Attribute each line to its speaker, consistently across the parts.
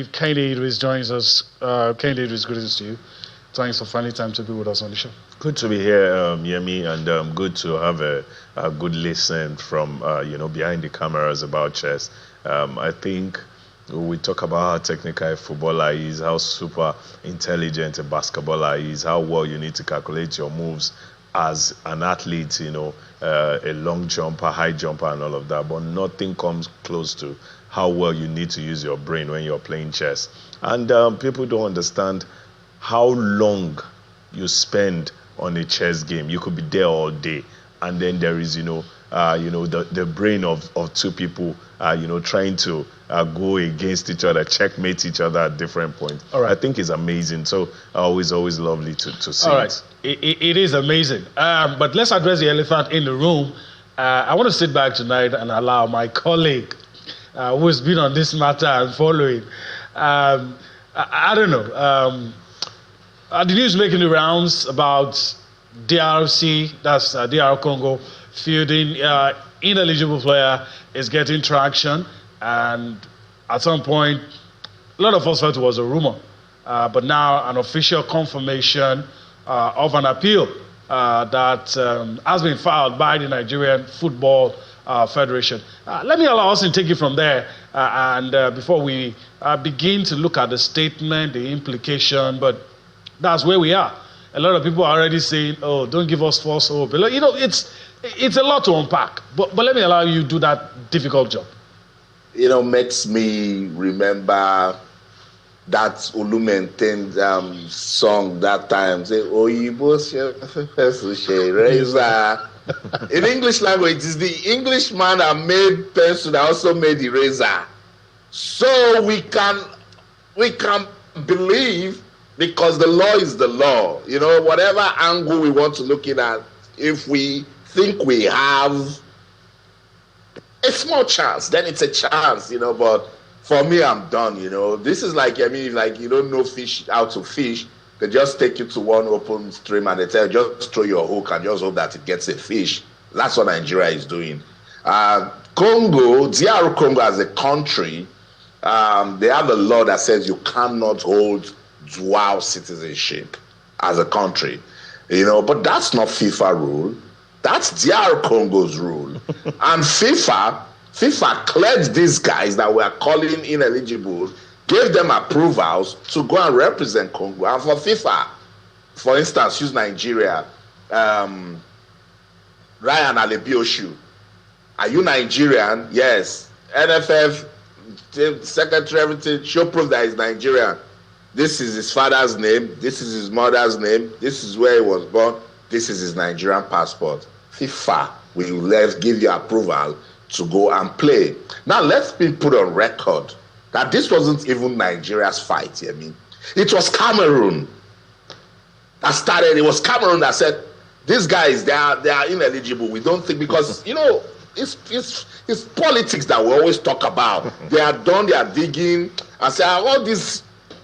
Speaker 1: believe Kennedy Idris joins us. Kennedy Idris, greetings to you. Thanks for finding time to be with us on the show.
Speaker 2: Good to be here, Yemi, and good to have a good listen from, behind the cameras about chess. I think we talk about how technical a footballer is, how super intelligent a basketballer is, how well you need to calculate your moves as an athlete, a long jumper, high jumper, and all of that. But nothing comes close to how well you need to use your brain when you're playing chess. And people don't understand how long you spend on a chess game. You could be there all day, and then there is the brain of two people trying to go against each other, checkmate each other at different points.
Speaker 1: All right.
Speaker 2: I think it's amazing. So always lovely to see.
Speaker 1: All right, it is amazing. But let's address the elephant in the room. I want to sit back tonight and allow my colleague, who has been on this matter and following. I don't know. The news making the rounds about DRC, that's DR Congo, fielding ineligible player is getting traction, and at some point, a lot of us felt it was a rumor, but now an official confirmation of an appeal that has been filed by the Nigerian Football Federation. Let me allow us to take it from there, and before we begin to look at the statement, the implication, but that's where we are. A lot of people are already saying, "Oh, don't give us false hope." It's a lot to unpack. But let me allow you to do that difficult job.
Speaker 3: Makes me remember that Olumentend song that time. Say, "Oyibo razor." In English language, it's the Englishman that made pencil that also made the razor. So we can believe. Because the law is the law. Whatever angle we want to look at, if we think we have a small chance, then it's a chance, but for me, I'm done, This is like you don't know how to fish. They just take you to one open stream and they tell you, just throw your hook and just hope that it gets a fish. That's what Nigeria is doing. Congo, DR Congo as a country, they have a law that says you cannot hold dual citizenship as a country, but that's not FIFA rule. That's DR Congo's rule. And FIFA cleared these guys that were calling ineligible, gave them approvals to go and represent Congo. And for FIFA, for instance, use Nigeria, Ryan Alebioshu. Are you Nigerian? Yes. NFF, secretary, everything, show proof that he's Nigerian. This is his father's name. This is his mother's name. This is where he was born. This is his Nigerian passport. FIFA will give you approval to go and play. Now, let's be put on record that this wasn't even Nigeria's fight. It was Cameroon that started. It was Cameroon that said, these guys, they are ineligible. We don't think, because, it's politics that we always talk about. They are done, they are digging, and say, all these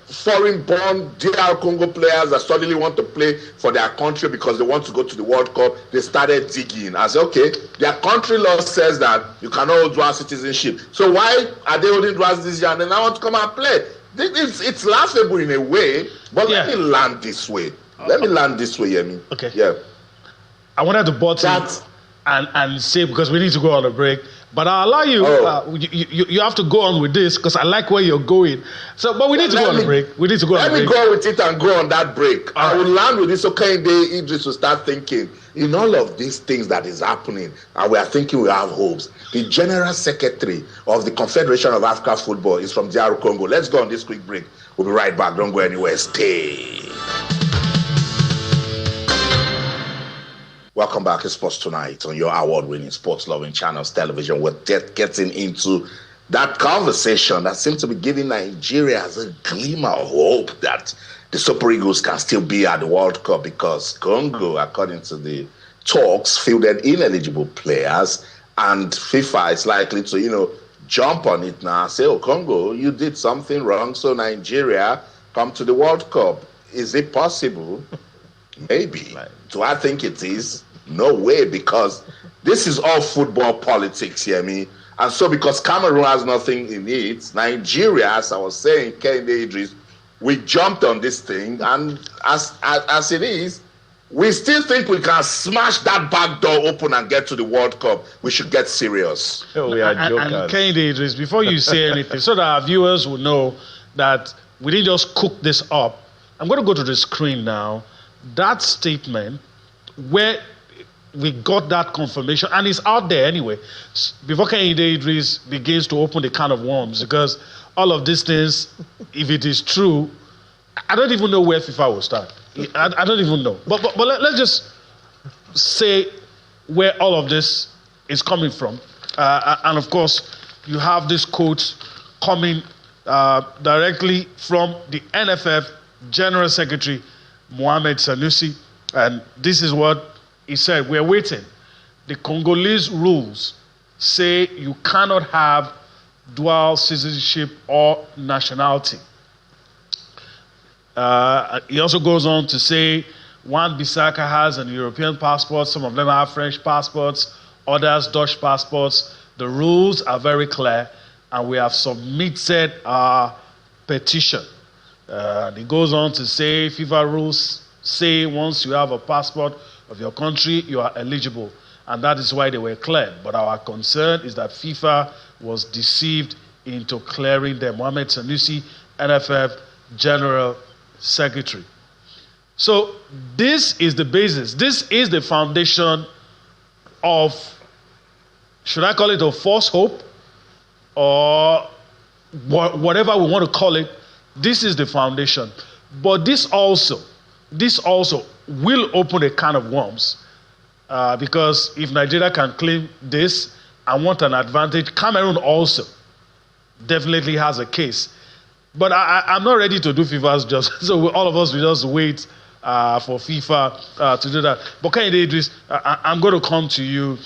Speaker 3: foreign-born DR Congo players that suddenly want to play for their country because they want to go to the World Cup, they started digging. I said, okay, their country law says that you cannot hold dual citizenship. So why are they holding dual citizenship and they now want to come and play? It's laughable in a way, but let me land this way. Yemi.
Speaker 1: Okay.
Speaker 3: Yeah.
Speaker 1: I wanted to butt in and say, because we need to go on a break, but I'll allow you, you have to go on with this because I like where you're going. So, but we need to go on a break. We need to go on a break.
Speaker 3: Let me go with it and go on that break. I will land with this. Okay, Idris will start thinking, in all of these things that is happening, and we are thinking we have hopes. The General Secretary of the Confederation of African Football is from DR Congo. Let's go on this quick break. We'll be right back. Don't go anywhere. Stay. Welcome back to Sports Tonight on your award-winning sports-loving channels television. We're getting into that conversation that seems to be giving Nigeria a glimmer of hope that the Super Eagles can still be at the World Cup, because Congo, according to the talks, fielded ineligible players, and FIFA is likely to, jump on it now and say, oh, Congo, you did something wrong, so Nigeria, come to the World Cup. Is it possible? Maybe. Do I think it is? No way, because this is all football politics, And so because Cameroon has nothing in it, Nigeria, as I was saying, Kehinde Idris, we jumped on this thing, and as it is, we still think we can smash that back door open and get to the World Cup. We should get serious.
Speaker 2: We are jokers.
Speaker 1: And Kehinde Idris, before you say anything, so that our viewers will know that we didn't just cook this up, I'm going to go to the screen now. That statement where we got that confirmation, and it's out there anyway, before Kehinde Idris begins to open the can of worms, because all of these things, if it is true, I don't even know where FIFA will start. I don't even know. But let's just say where all of this is coming from. And of course, you have this quote coming directly from the NFF General Secretary, Mohamed Sanusi. And this is what he said: we're waiting. The Congolese rules say you cannot have dual citizenship or nationality. He also goes on to say Wan-Bissaka has an European passport, some of them have French passports, others Dutch passports. The rules are very clear, and we have submitted our petition. He goes on to say FIFA rules say once you have a passport of your country, you are eligible, and that is why they were cleared. But our concern is that FIFA was deceived into clearing them. Mohamed Sanusi, NFF General Secretary. So this is the basis. This is the foundation of, should I call it a false hope, or whatever we want to call it. This is the foundation. But this also will open a can of worms, because if Nigeria can claim this and want an advantage, Cameroon also definitely has a case. But I'm not ready to do FIFA's justice, so all of us will just wait for FIFA to do that. But Kehinde Idris, I'm going to come to you.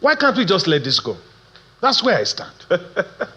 Speaker 1: Why can't we just let this go? That's where I stand.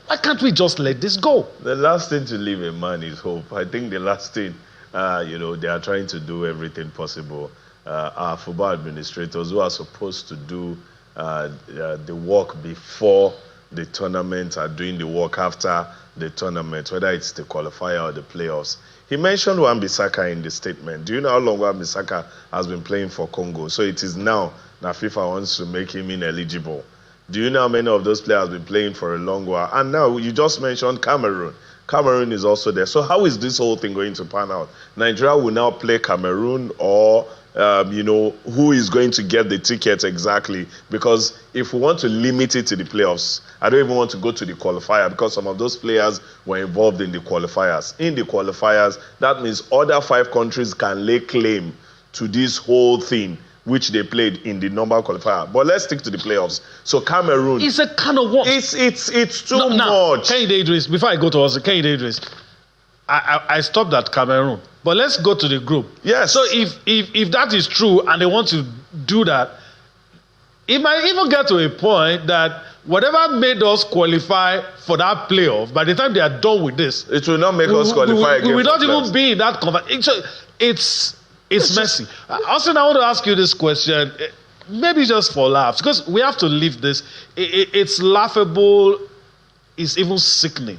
Speaker 1: Why can't we just let this go?
Speaker 2: The last thing to leave a man is hope. I think the last thing, they are trying to do everything possible. Our football administrators who are supposed to do the work before the tournament are doing the work after the tournament, whether it's the qualifier or the playoffs. He mentioned Wan-Bissaka in the statement. Do you know how long Wan-Bissaka has been playing for Congo? So it is now that FIFA wants to make him ineligible. Do you know how many of those players have been playing for a long while? And now you just mentioned Cameroon. Cameroon is also there. So how is this whole thing going to pan out? Nigeria will now play Cameroon, or who is going to get the ticket exactly? Because if we want to limit it to the playoffs, I don't even want to go to the qualifier, because some of those players were involved in the qualifiers. In the qualifiers, that means other 5 countries can lay claim to this whole thing, which they played in the normal qualifier. But let's stick to the playoffs. So Cameroon,
Speaker 1: it's a kind of worms.
Speaker 2: It's too much.
Speaker 1: Kehinde Idris, before I go to us, Kehinde Idris, I stopped at Cameroon. But let's go to the group.
Speaker 2: Yes.
Speaker 1: So if that is true and they want to do that, it might even get to a point that whatever made us qualify for that playoff, by the time they are done with this,
Speaker 2: it will not make us qualify again.
Speaker 1: We will not even be in that conversation. It's messy. Austin, I want to ask you this question, maybe just for laughs, because we have to leave this. It's laughable. It's even sickening.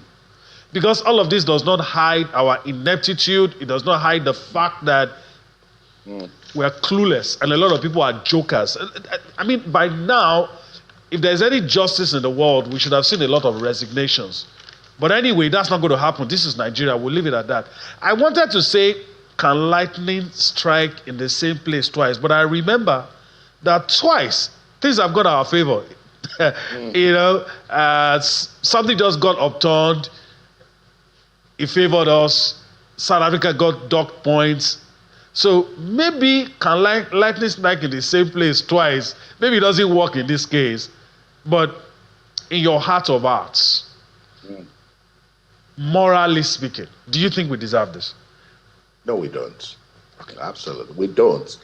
Speaker 1: Because all of this does not hide our ineptitude. It does not hide the fact that we're clueless and a lot of people are jokers. I mean, by now, if there's any justice in the world, we should have seen a lot of resignations. But anyway, that's not going to happen. This is Nigeria. We'll leave it at that. I wanted to say, can lightning strike in the same place twice? But I remember that twice things have gone our favor. Something just got upturned. It favored us. South Africa got docked points. So maybe can lightning strike in the same place twice? Maybe it doesn't work in this case. But in your heart of hearts, morally speaking, do you think we deserve this?
Speaker 3: No, we don't. Okay. Absolutely, we don't.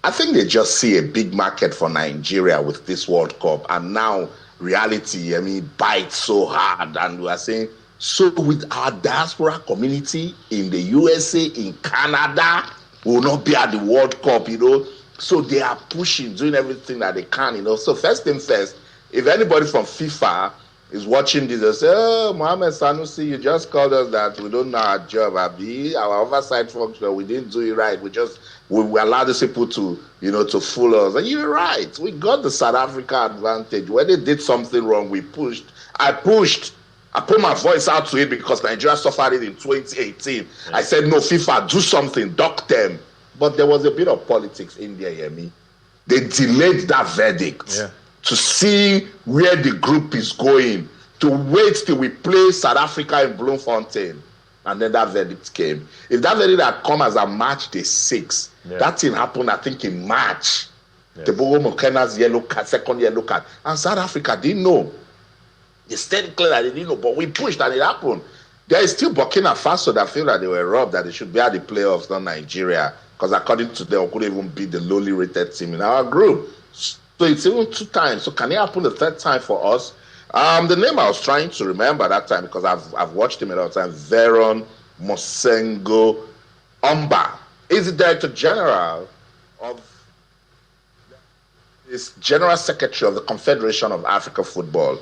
Speaker 3: I think they just see a big market for Nigeria with this World Cup, and now reality, bites so hard, and we are saying, so with our diaspora community in the USA, in Canada, we will not be at the World Cup, So they are pushing, doing everything that they can, So first thing first, if anybody from FIFA is watching this, they say, oh, Mohamed Sanusi, you just called us that we don't know our job, Abi. Our oversight function, we didn't do it right. We allowed these people to, to fool us. And you're right. We got the South Africa advantage. When they did something wrong, we pushed. I put my voice out to it because Nigeria suffered it in 2018. Yeah. I said, no, FIFA, do something, dock them. But there was a bit of politics in there, Yemi. They delayed that verdict to see where the group is going, to wait till we play South Africa in Bloemfontein. And then that verdict came. If that verdict had come as a March day 6, that thing happened, I think, in March. Yes. Tebogo Mokena's yellow card, second yellow card. And South Africa didn't know. They stayed clear that they didn't know, but we pushed and it happened. There is still Burkina Faso that feel that they were robbed, that they should be at the playoffs, not Nigeria. Because according to them, we couldn't even beat the lowly rated team in our group. So it's even 2 times. So can it happen the 3rd time for us? The name I was trying to remember that time, because I've watched him a lot of times, Veron Mosengo Omba. He's the Director General of is General Secretary of the Confederation of African Football.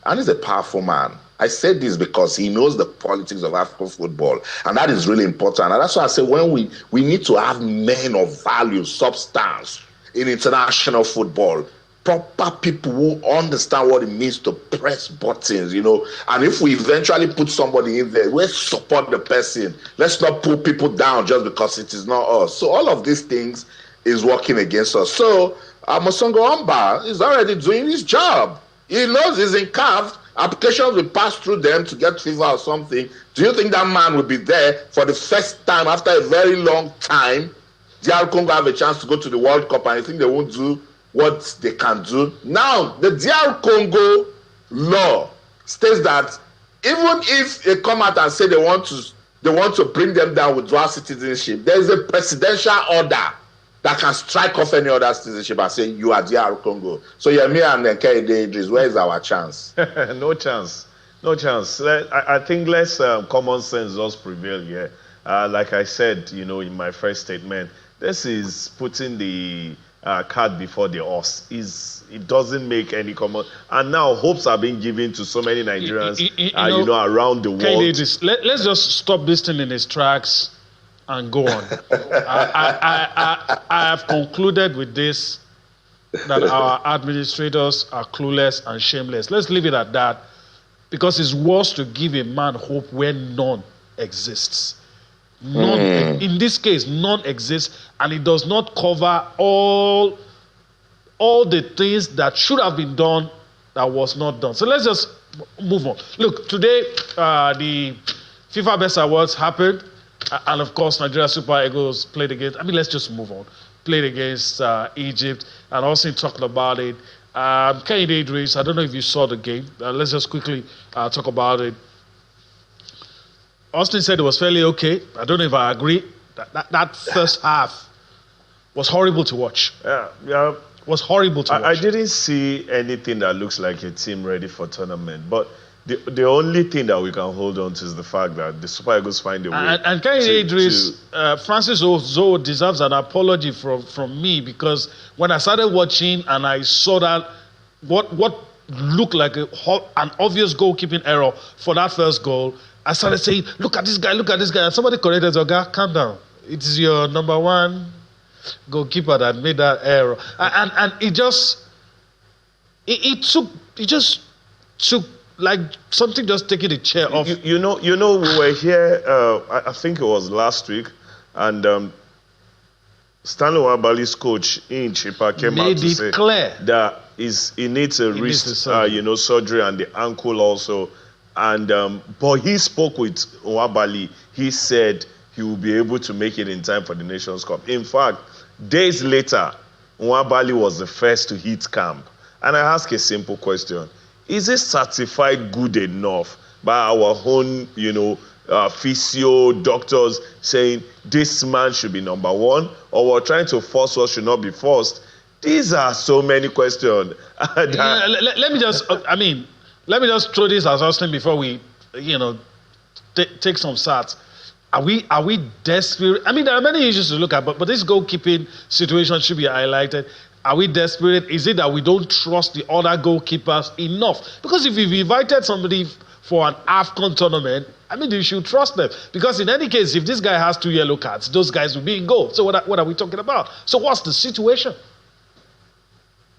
Speaker 3: And he's a powerful man. I say this because he knows the politics of African football. And that is really important. And that's why I say when we need to have men of value, substance in international football. Proper people who understand what it means to press buttons, And if we eventually put somebody in there, let's support the person. Let's not pull people down just because it is not us. So all of these things is working against us. So Mosongo Amba is already doing his job. He knows he's in CAF. Applications will pass through them to get FIFA or something. Do you think that man will be there for the first time after a very long time? DR Congo have a chance to go to the World Cup, and I think they won't do what they can do. Now, the DR Congo law states that even if they come out and say they want to bring them down with dual citizenship, there is a presidential order that can strike off any other citizenship and say, you are DR Congo. So Yemi and Nkede Idris, where is our chance?
Speaker 2: No chance. No chance. I think less common sense does prevail here. Like I said, in my first statement, this is putting the cart before the horse. It doesn't make any common. And now hopes are being given to so many Nigerians, around the world.
Speaker 1: Let's just stop this thing in its tracks and go on. I have concluded with this that our administrators are clueless and shameless. Let's leave it at that, because it's worse to give a man hope where none exists. None, in this case, none exists, and it does not cover all the things that should have been done that was not done. So let's just move on. Look, today the FIFA Best Awards happened. And of course, Nigeria Super Eagles played against, let's just move on. Played against Egypt, and Austin talked about it. Nkede Idris, I don't know if you saw the game. Let's just quickly talk about it. Austin said it was fairly okay. I don't know if I agree. That first half was horrible to watch.
Speaker 2: Yeah.
Speaker 1: Was horrible to watch.
Speaker 2: I didn't see anything that looks like a team ready for tournament, but the only thing that we can hold on to is the fact that the Super Eagles find a way.
Speaker 1: And Nkede Idris, Francis Ozo deserves an apology from me, because when I started watching and I saw that what looked like an obvious goalkeeping error for that first goal, I started saying, look at this guy. And somebody corrected Oga, calm down. It is your number 1 goalkeeper that made that error. And it just took like something just taking the chair off.
Speaker 2: We were here, I think it was last week, and Stanley Nwabali's coach, in Chipa, came out to say
Speaker 1: clear
Speaker 2: that he needs a wrist, surgery, and the ankle also. And but he spoke with Nwabali. He said he will be able to make it in time for the Nations Cup. In fact, days later, Nwabali was the first to hit camp. And I ask a simple question. Is it certified good enough by our own, physio doctors saying this man should be number 1, or we're trying to force us should not be forced? These are so many questions.
Speaker 1: Let me just throw this as Austin before we, take some stats. Are we desperate? I mean, there are many issues to look at, but this goalkeeping situation should be highlighted. Are we desperate? Is it that we don't trust the other goalkeepers enough? Because if you've invited somebody for an AFCON tournament, I mean, you should trust them. Because in any case, if this guy has 2 yellow cards, those guys will be in goal. So what are we talking about? So what's the situation?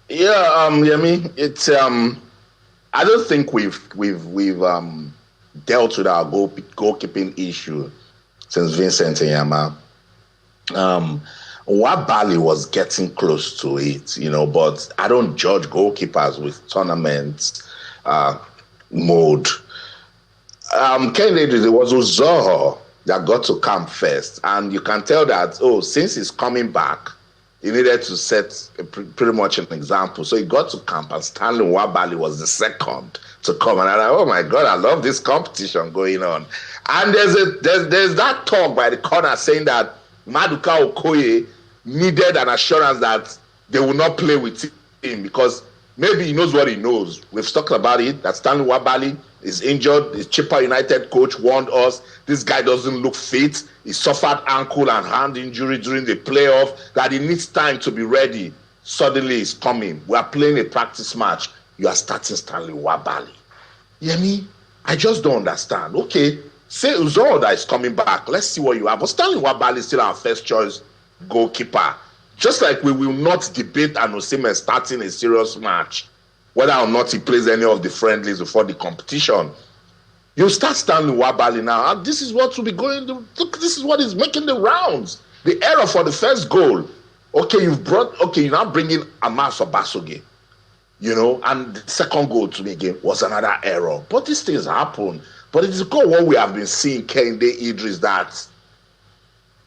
Speaker 3: Yeah, Yemi, it's I don't think we've dealt with our goalkeeping issue since Vincent Enyama. Wabali was getting close to it, but I don't judge goalkeepers with tournament mode. Kennedy, it was Uzoho that got to camp first, and you can tell that, since he's coming back, he needed to set pretty much an example. So he got to camp, and Stanley Wabali was the second to come. And I'm like, oh my God, I love this competition going on. And there's that talk by the corner saying that Maduka Okoye needed an assurance that they will not play with him because maybe he knows what he knows. We've talked about it, that Stanley Wabali is injured. The Chippa United coach warned us, this guy doesn't look fit. He suffered ankle and hand injury during the playoff, that he needs time to be ready. Suddenly he's coming. We are playing a practice match. You are starting Stanley Wabali. Yemi, I just don't understand. Okay, say Uzoda is coming back. Let's see what you have. But Stanley Wabali is still our first choice goalkeeper. Just like we will not debate an Osimhen starting a serious match, whether or not he plays any of the friendlies before the competition. You start Stanley Wabali now, and this is what will be going to, look, this is what is making the rounds. The error for the first goal. You're now bringing Amas Obasoge, and the second goal to me again was another error. But these things happen. But it's because what we have been seeing, Kehinde Idris, that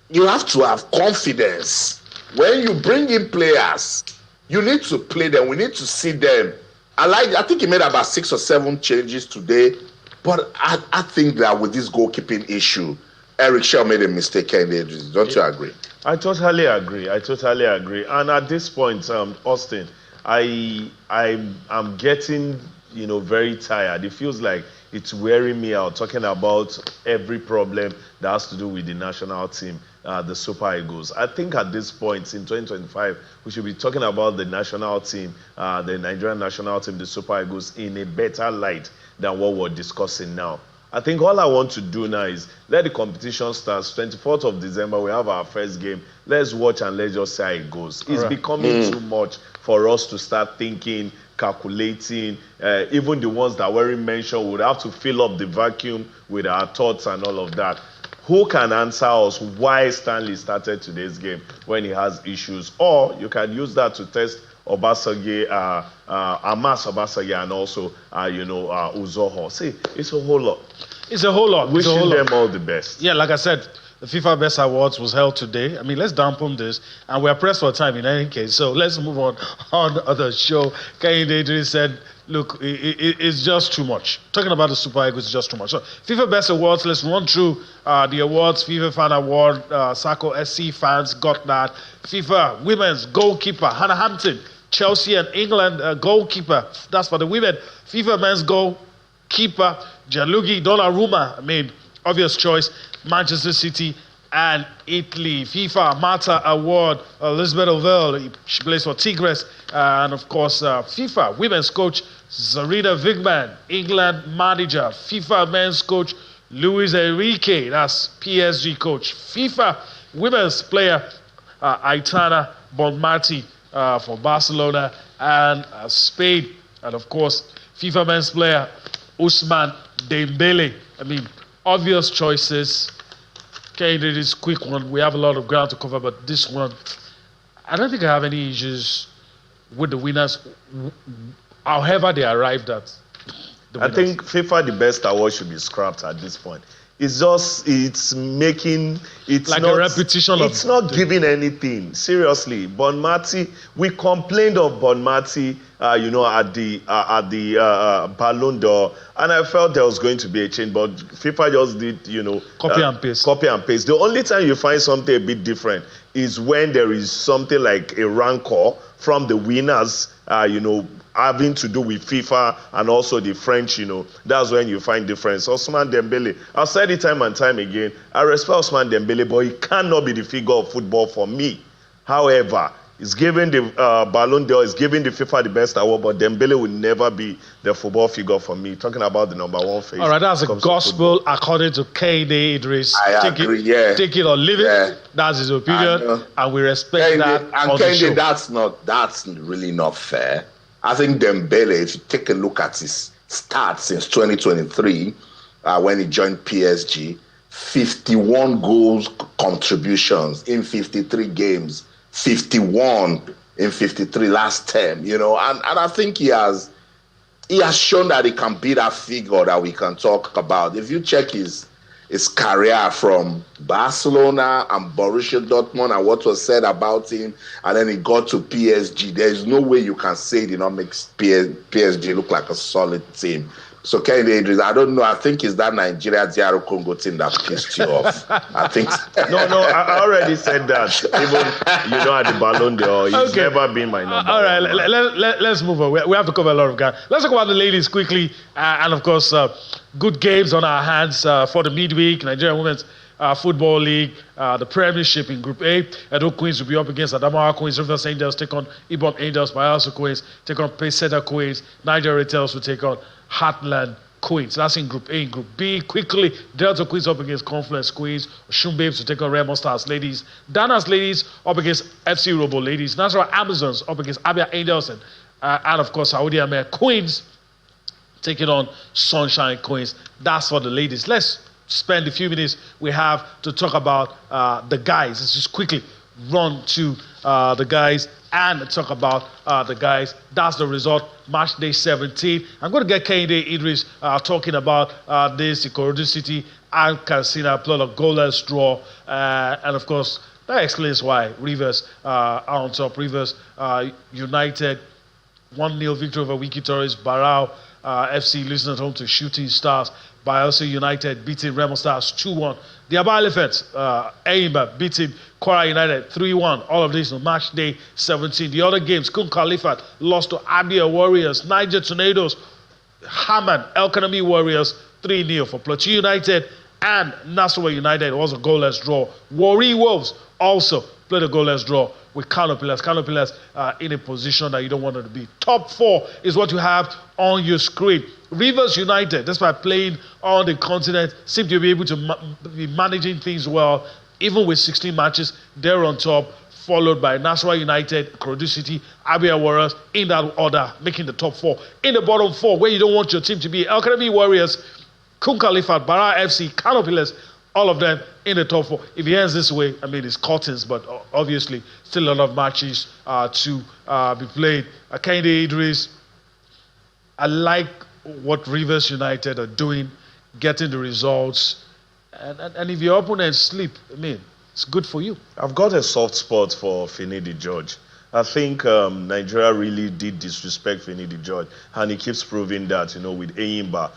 Speaker 3: you have to have confidence. When you bring in players, you need to play them. We need to see them. I think he made about 6 or 7 changes today. But I think that with this goalkeeping issue, Eric Shaw made a mistake. Don't you agree?
Speaker 2: I totally agree. And at this point, Austin, I'm getting very tired. It feels like it's wearing me out talking about every problem that has to do with the national team, the Super Eagles. I think at this point in 2025, we should be talking about the national team, the Nigerian national team, the Super Eagles, in a better light than what we're discussing now. I think all I want to do now is let the competition start. 24th of December, we have our first game. Let's watch and let's just see how it goes. It's becoming too much for us to start thinking, calculating. Even the ones that weren't mentioned would have to fill up the vacuum with our thoughts and all of that. Who can answer us why Stanley started today's game when he has issues? Or you can use that to test Obasoge, Amas Obasoge, and also, Uzoho. See, it's a whole lot.
Speaker 1: It's a whole lot.
Speaker 2: Wishing them all the best.
Speaker 1: Yeah, like I said, the FIFA Best Awards was held today. I mean, let's dampen this, and we're pressed for time in any case. So let's move on the show. Kehinde Idris said, look, it's just too much. Talking about the Super Eagles is just too much. So FIFA Best Awards, let's run through the awards. FIFA Fan Award, Sacco SC fans got that. FIFA Women's Goalkeeper, Hannah Hampton, Chelsea and England goalkeeper. That's for the women. FIFA Men's Goalkeeper, Gianluigi Donnarumma. I mean, obvious choice. Manchester City and Italy. FIFA Mata Award, Elizabeth Ovell, she plays for Tigres. And of course, FIFA Women's Coach, Zarina Wigman, England manager. FIFA Men's Coach, Luis Enrique, that's PSG coach. FIFA Women's Player, Aitana Bonmati for Barcelona and Spain. And of course, FIFA Men's Player, Ousmane Dembele. I mean, obvious choices. Okay, this quick one. We have a lot of ground to cover, but this one, I don't think I have any issues with the winners, however they arrived at.
Speaker 2: I think FIFA the Best Award should be scrapped at this point. It's just, it's like not
Speaker 1: a repetition.
Speaker 2: It's not giving anything. Seriously, Bonmati, we complained of Bonmati, at the Ballon d'Or, and I felt there was going to be a change, but FIFA just did,
Speaker 1: copy and paste.
Speaker 2: Copy and paste. The only time you find something a bit different is when there is something like a rancor from the winners, having to do with FIFA and also the French, that's when you find difference. Ousmane Dembele, I've said it time and time again, I respect Ousmane Dembele, but he cannot be the figure of football for me. However, he's giving the Ballon d'Or, he's giving the FIFA the best award, but Dembele will never be the football figure for me. Talking about the number one face.
Speaker 1: All right, that's a gospel according to Kehinde Idris.
Speaker 3: I agree, yeah.
Speaker 1: Take it or leave it. That's his opinion, and we respect that.
Speaker 3: And Kehinde, that's really not fair. I think Dembele, if you take a look at his stats since 2023, when he joined PSG, 51 goals contributions in 53 games. 51 in 53 last term, and I think he has shown that he can be that figure that we can talk about. If you check his career from Barcelona and Borussia Dortmund and what was said about him, and then he got to PSG, there's no way you can say he did not make PSG look like a solid team. So Kehinde Idris, I don't know. I think it's that Nigeria DR Congo team that pissed you off. I think.
Speaker 2: No, I already said that. Even at the Ballon d'Or, he's never been my number.
Speaker 1: All right, let's move on. We have to cover a lot of guys. Let's talk about the ladies quickly, and of course, good games on our hands for the midweek. Nigerian Women's Football League, the Premiership in Group A. Edo Queens will be up against Adamawa Queens. Rivers Angels take on Ibom Angels. Bayelsa Queens take on Peseta Queens. Niger Tales will take on Heartland Queens. That's in Group A. In Group B, quickly, Delta Queens up against Confluence Queens. Oshun Babes will take on Remo Stars Ladies. Danas Ladies up against FC Robo Ladies. Natural Amazons up against Abia Angels. And of course, Saudi Amer Queens taking on Sunshine Queens. That's for the ladies. Let's spend the few minutes we have to talk about the guys. Let's just quickly run to the guys and talk about the guys. That's the result, match day 17. I'm going to get Kehinde Idris talking about this, Ikorodu City and Katsina, plot of goalless draw. And of course, that explains why Rivers are on top. Rivers United, 1-0 victory over Wiki Torres. Barao FC losing at home to Shooting Stars. Bayelsa United beating Remo Stars 2-1. The Aba Elephants, Eimba beating Kwara United 3-1. All of this on match day 17. The other games, Kun Khalifat lost to Abia Warriors. Niger Tornadoes, Haman, El Kanami Warriors 3-0 for Plateau United. And Nasarawa United was a goalless draw. Warri Wolves also played a goalless draw with Kano Pillars. Kano Pillars in a position that you don't want them to be. Top 4 is what you have on your screen. Rivers United, despite playing on the continent, seem to be able to be managing things well. Even with 16 matches, they're on top, followed by Nasarawa United, Ikorodu City, Abia Warriors, in that order, making the top 4. In the bottom 4, where you don't want your team to be, El Kanami Warriors, Kun Khalifat, Bara FC, Kano Pillars, all of them in the top 4. If it ends this way, it's curtains, but obviously still a lot of matches to be played. Kehinde Idris, I like what Rivers United are doing, getting the results. And if your opponents sleep, it's good for you.
Speaker 2: I've got a soft spot for Finidi George. I think Nigeria really did disrespect Finidi George, and he keeps proving that, with Eimba,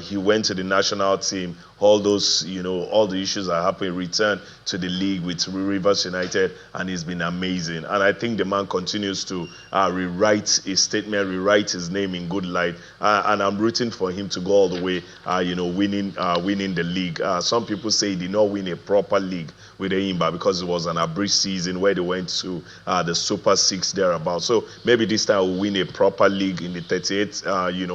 Speaker 2: he went to the national team, all those, all the issues that happened, returned to the league with Rivers United, and he's been amazing. And I think the man continues to rewrite his statement, rewrite his name in good light, and I'm rooting for him to go all the way, winning the league. Some people say he did not win a proper league with Eimba because it was an abridged season where they went to the Super 6 thereabouts. So maybe this time we'll win a proper league in the 38,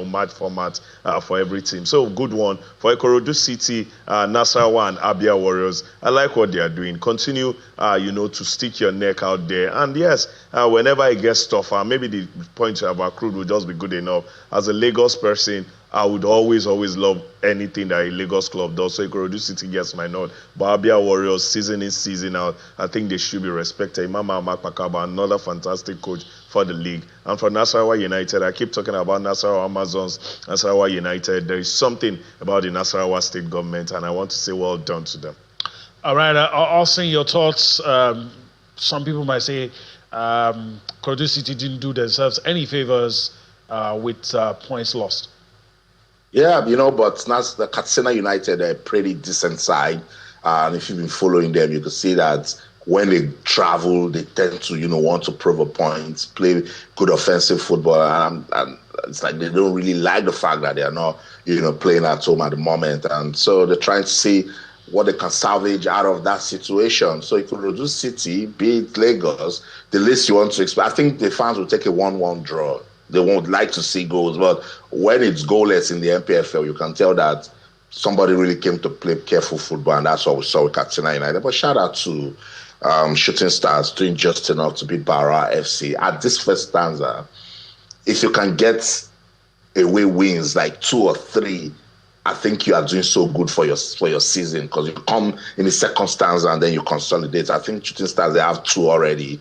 Speaker 2: match format for every team. So good one for Ikorodu City, Nasarawa and Abia Warriors. I like what they are doing. Continue, to stick your neck out there. And yes, whenever it gets tougher, maybe the points you have accrued will just be good enough. As a Lagos person, I would always love anything that a Lagos club does. So Ikorodu City gets my nod. But Abia Warriors, season in, season out, I think they should be respected. Imam Ahmad Pakaba, another fantastic coach for the league. And for Nasarawa United, I keep talking about Nasarawa Amazons, Nasarawa United. There is something about the Nasarawa state government, and I want to say well done to them.
Speaker 1: All right, I'll sing your thoughts. Some people might say Ikorodu City didn't do themselves any favors with points lost.
Speaker 3: Yeah, but the Katsina United are a pretty decent side. And if you've been following them, you can see that when they travel, they tend to, want to prove a point, play good offensive football. And it's like they don't really like the fact that they are not, playing at home at the moment. And so they're trying to see what they can salvage out of that situation. So if you reduce City, be it Lagos, the least you want to expect, I think the fans will take a 1-1 draw. They won't like to see goals, but when it's goalless in the NPFL, you can tell that somebody really came to play careful football, and that's what we saw with Katsina United. But shout out to Shooting Stars doing just enough to beat Bara FC. At this first stanza, if you can get away wins like 2 or 3, I think you are doing so good for your season, because you come in the second stanza and then you consolidate. I think Shooting Stars, they have 2 already.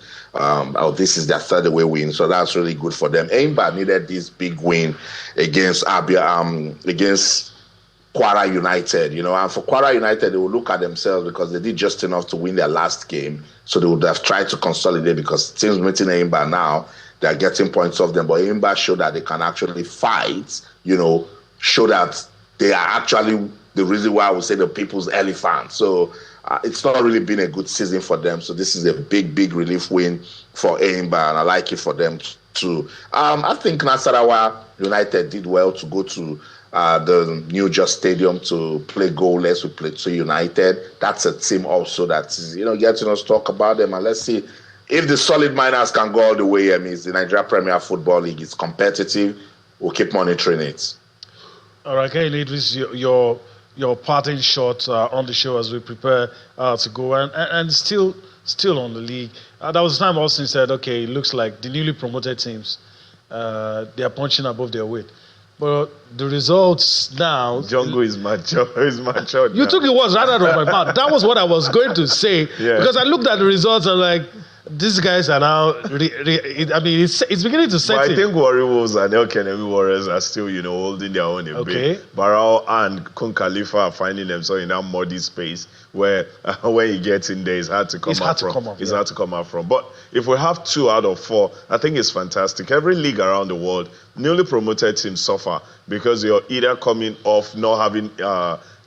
Speaker 3: This is their 3rd away win, so that's really good for them. Eimba needed this big win against against Kwara United, and for Kwara United, they will look at themselves because they did just enough to win their last game, so they would have tried to consolidate, because teams meeting Eimba now, they are getting points off them, but Eimba showed that they can actually fight, show that they are actually the reason why I would say the people's elephant. So it's not really been a good season for them. So this is a big, big relief win for Eimba, and I like it for them too. I think Nasarawa United did well to go to the New Just Stadium to play goalless with Plateau United. That's a team also that is, getting us to talk about them. And let's see if the solid miners can go all the way. I mean, it's the Nigeria Premier Football League. It's competitive. We'll keep monitoring it.
Speaker 1: All right, Kay Idris, your parting shot on the show as we prepare to go, and still on the league. There was a time Austin said, okay, it looks like the newly promoted teams, they are punching above their weight. But the results now...
Speaker 2: Jungle is mature.
Speaker 1: You took the words right out of my mouth. That was what I was going to say.
Speaker 2: Yeah.
Speaker 1: Because I looked at the results and like, these guys are now... it's beginning to set in.
Speaker 2: I think Warri Wolves and El Kenemi Warriors are still, holding their own a bit. Barao and Kun Khalifa are finding themselves in that muddy space where when you get in there, it's hard to come out from. It's hard to come out from. But if we have 2 out of 4, I think it's fantastic. Every league around the world, newly promoted teams suffer because you're either coming off not having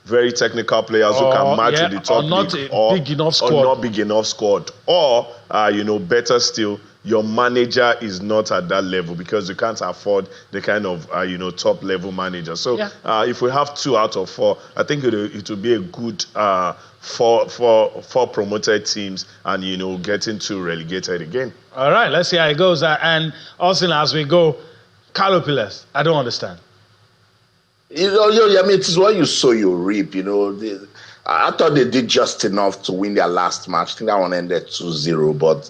Speaker 2: very technical players who can match with the top league, or not big enough squad, or better still, your manager is not at that level because you can't afford the kind of top level manager. So if we have 2 out of 4, I think it will be a good for promoted teams, and getting 2 relegated again.
Speaker 1: All right, let's see how it goes. And also as we go, Carlo Piles, I don't understand.
Speaker 3: I mean, it is what you sow, you reap. I thought they did just enough to win their last match. I think that one ended 2-0, but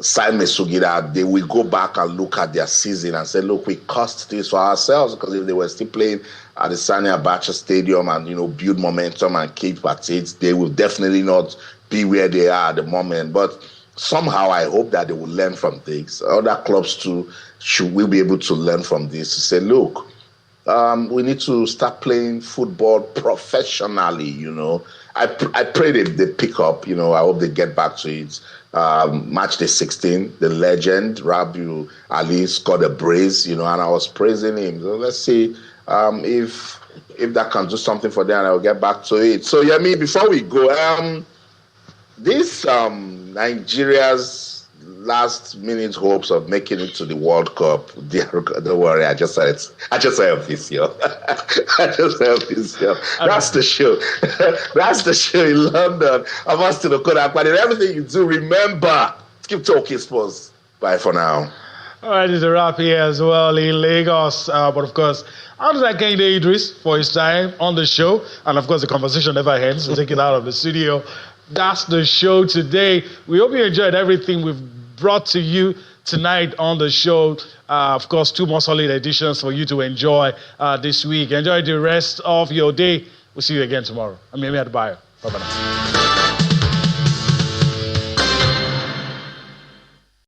Speaker 3: Simon Sugida, they will go back and look at their season and say, look, we cost this for ourselves, because if they were still playing at the Sani Abacha Stadium and, build momentum and keep at it, they will definitely not be where they are at the moment. But somehow I hope that they will learn from this. Other clubs too will be able to learn from this to say, look, we need to start playing football professionally, I pray they pick up, I hope they get back to it. Match day 16, the legend, Rabiu Ali scored a brace, and I was praising him. So let's see if that can do something for them, and I'll get back to it. So, Yemi, before we go, this Nigeria's last minute hopes of making it to the World Cup. Don't worry, I just saw official. That's the show. That's the show in London. I'm Austin Okoda, but in everything you do, remember, keep talking sports. Bye for now.
Speaker 1: All right, it's a wrap here as well in Lagos. But of course, I want to thank Kehinde Idris for his time on the show. And of course, the conversation never ends. We'll take it out of the studio. That's the show today. We hope you enjoyed everything we've brought to you tonight on the show. Of course, 2 more solid editions for you to enjoy this week. Enjoy the rest of your day. We'll see you again tomorrow. I'm Yemi Adebayo. Bye-bye now.